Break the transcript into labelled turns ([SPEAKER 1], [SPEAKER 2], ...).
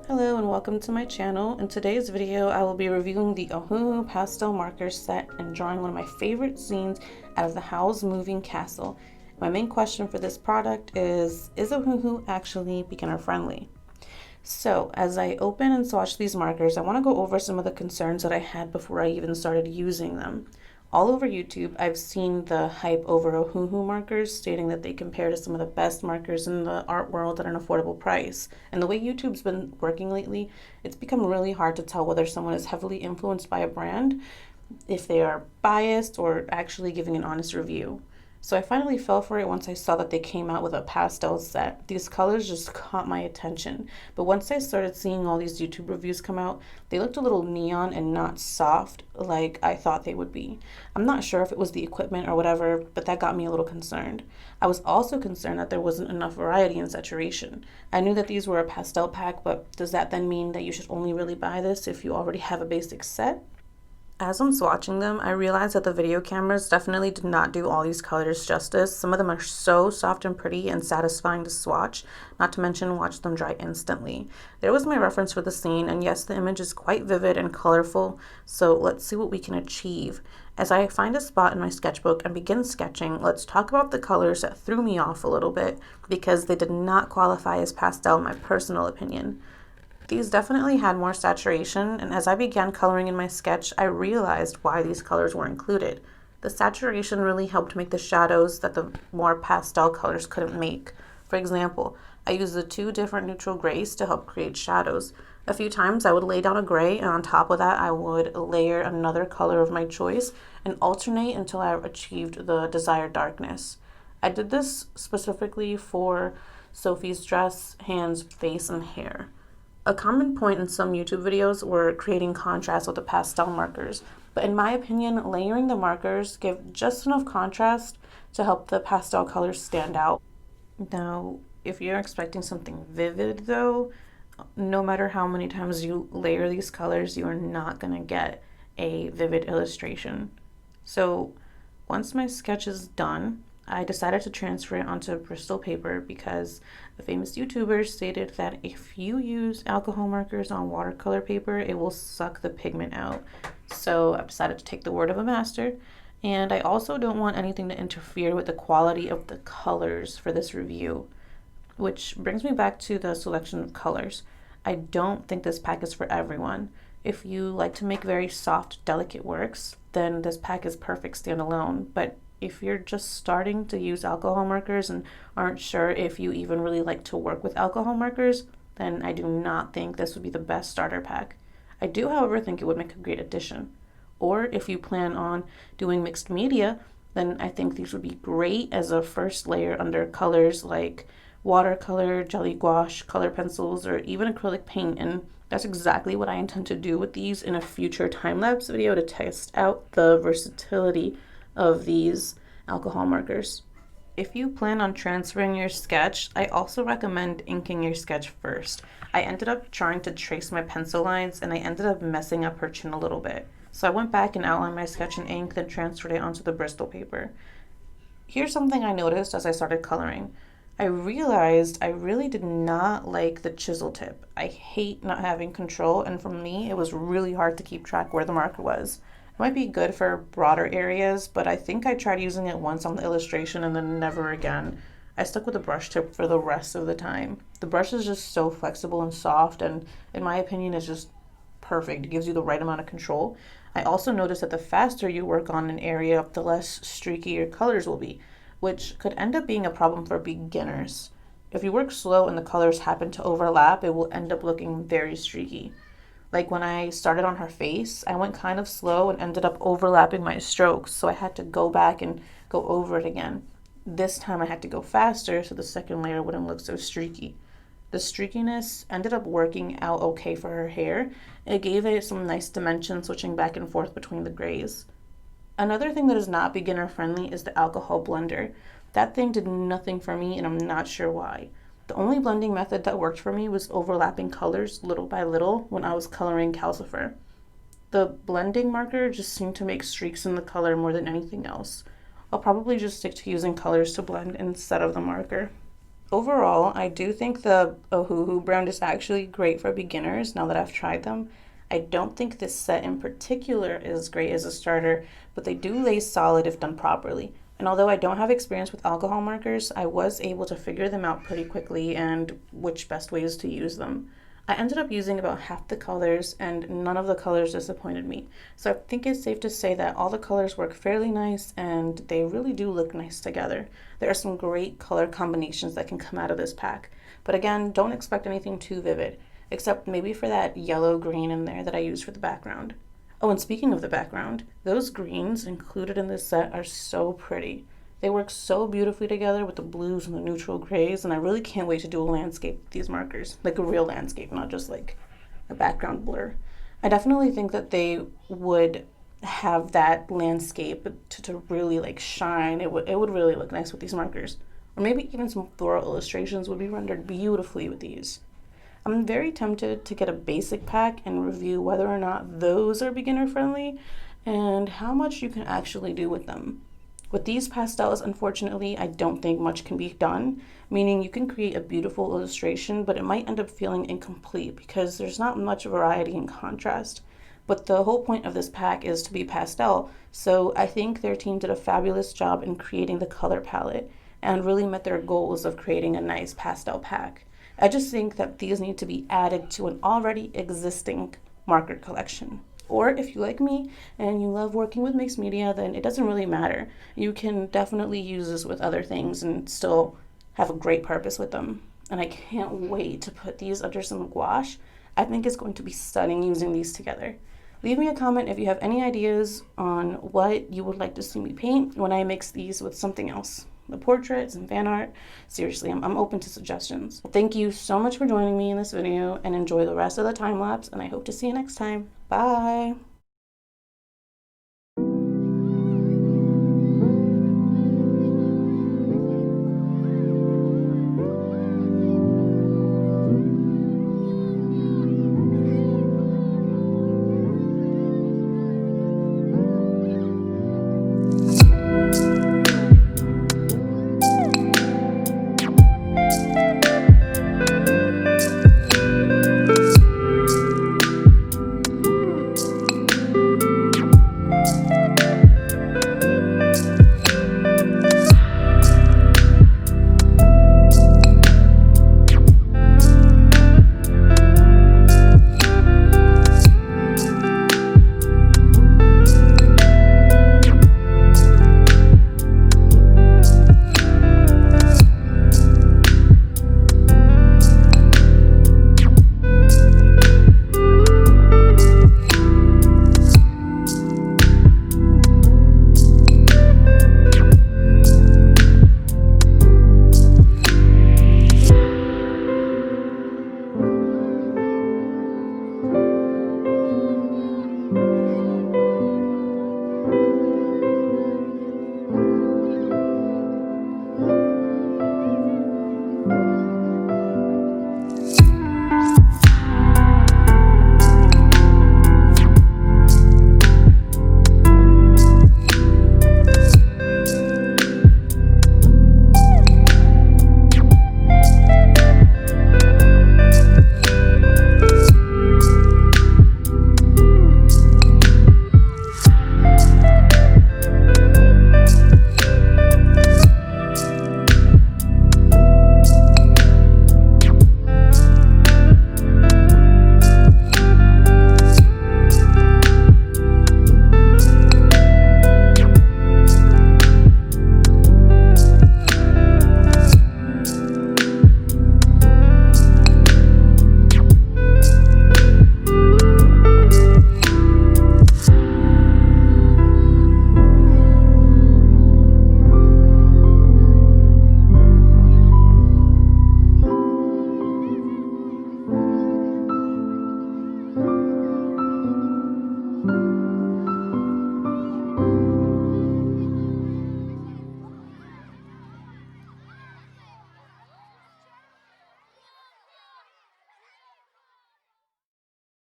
[SPEAKER 1] Hello and welcome to my channel. In today's video, I will be reviewing the Ohuhu pastel marker set and drawing one of my favorite scenes out of the Howls moving castle. My main question for this product is Ohuhu actually beginner friendly? So as I open and swatch these markers, I want to go over some of the concerns that I had before I even started using them. All over YouTube, I've seen the hype over Ohuhu markers, stating that they compare to some of the best markers in the art world at an affordable price. And the way YouTube's been working lately, it's become really hard to tell whether someone is heavily influenced by a brand, if they are biased, or actually giving an honest review. So I finally fell for it once I saw that they came out with a pastel set. These colors just caught my attention. But once I started seeing all these YouTube reviews come out, they looked a little neon and not soft like I thought they would be. I'm not sure if it was the equipment or whatever, but that got me a little concerned. I was also concerned that there wasn't enough variety and saturation. I knew that these were a pastel pack, but does that then mean that you should only really buy this if you already have a basic set? As I'm swatching them, I realized that the video cameras definitely did not do all these colors justice. Some of them are so soft and pretty and satisfying to swatch, not to mention watch them dry instantly. There was my reference for the scene, and yes, the image is quite vivid and colorful, so let's see what we can achieve. As I find a spot in my sketchbook and begin sketching, let's talk about the colors that threw me off a little bit because they did not qualify as pastel in my personal opinion. These definitely had more saturation, and as I began coloring in my sketch, I realized why these colors were included. The saturation really helped make the shadows that the more pastel colors couldn't make. For example, I used the two different neutral grays to help create shadows. A few times I would lay down a gray, and on top of that I would layer another color of my choice and alternate until I achieved the desired darkness. I did this specifically for Sophie's dress, hands, face, and hair. A common point in some YouTube videos were creating contrast with the pastel markers, but in my opinion, layering the markers give just enough contrast to help the pastel colors stand out. Now, if you're expecting something vivid though, no matter how many times you layer these colors, you are not going to get a vivid illustration. So once my sketch is done, I decided to transfer it onto Bristol paper because a famous YouTuber stated that if you use alcohol markers on watercolor paper, it will suck the pigment out. So I decided to take the word of a master, and I also don't want anything to interfere with the quality of the colors for this review, which brings me back to the selection of colors. I don't think this pack is for everyone. If you like to make very soft, delicate works, then this pack is perfect standalone, but if you're just starting to use alcohol markers and aren't sure if you even really like to work with alcohol markers, then I do not think this would be the best starter pack. I do, however, think it would make a great addition. Or if you plan on doing mixed media, then I think these would be great as a first layer under colors like watercolor, jelly gouache, color pencils, or even acrylic paint. And that's exactly what I intend to do with these in a future time-lapse video to test out the versatility of these alcohol markers. If you plan on transferring your sketch, I also recommend inking your sketch first. I ended up trying to trace my pencil lines and I ended up messing up her chin a little bit. So I went back and outlined my sketch in ink, then transferred it onto the Bristol paper. Here's something I noticed as I started coloring. I realized I really did not like the chisel tip. I hate not having control, and for me, it was really hard to keep track where the marker was. It might be good for broader areas, but I think I tried using it once on the illustration and then never again. I stuck with the brush tip for the rest of the time. The brush is just so flexible and soft, and in my opinion, is just perfect. It gives you the right amount of control. I also noticed that the faster you work on an area, the less streaky your colors will be, which could end up being a problem for beginners. If you work slow and the colors happen to overlap, it will end up looking very streaky. Like when I started on her face, I went kind of slow and ended up overlapping my strokes, so I had to go back and go over it again. This time I had to go faster so the second layer wouldn't look so streaky. The streakiness ended up working out okay for her hair. It gave it some nice dimension switching back and forth between the grays. Another thing that is not beginner friendly is the alcohol blender. That thing did nothing for me and I'm not sure why. The only blending method that worked for me was overlapping colors little by little when I was coloring calcifer. The blending marker just seemed to make streaks in the color more than anything else. I'll probably just stick to using colors to blend instead of the marker. Overall, I do think the Ohuhu brand is actually great for beginners now that I've tried them. I don't think this set in particular is great as a starter, but they do lay solid if done properly. And although I don't have experience with alcohol markers, I was able to figure them out pretty quickly and which best ways to use them. I ended up using about half the colors, and none of the colors disappointed me. So I think it's safe to say that all the colors work fairly nice and they really do look nice together. There are some great color combinations that can come out of this pack. But again, don't expect anything too vivid, except maybe for that yellow green in there that I use for the background. Oh, and speaking of the background, those greens included in this set are so pretty. They work so beautifully together with the blues and the neutral grays, and I really can't wait to do a landscape with these markers, like a real landscape, not just like a background blur. I definitely think that they would have that landscape to really like shine. It would really look nice with these markers. Or maybe even some floral illustrations would be rendered beautifully with these. I'm very tempted to get a basic pack and review whether or not those are beginner friendly and how much you can actually do with them. With these pastels, unfortunately, I don't think much can be done, meaning you can create a beautiful illustration, but it might end up feeling incomplete because there's not much variety and contrast. But the whole point of this pack is to be pastel, so I think their team did a fabulous job in creating the color palette and really met their goals of creating a nice pastel pack. I just think that these need to be added to an already existing marker collection. Or if you like me and you love working with mixed media, then it doesn't really matter. You can definitely use this with other things and still have a great purpose with them. And I can't wait to put these under some gouache. I think it's going to be stunning using these together. Leave me a comment if you have any ideas on what you would like to see me paint when I mix these with something else. The portraits and fan art. Seriously, I'm open to suggestions. Thank you so much for joining me in this video and enjoy the rest of the time lapse, and I hope to see you next time. Bye!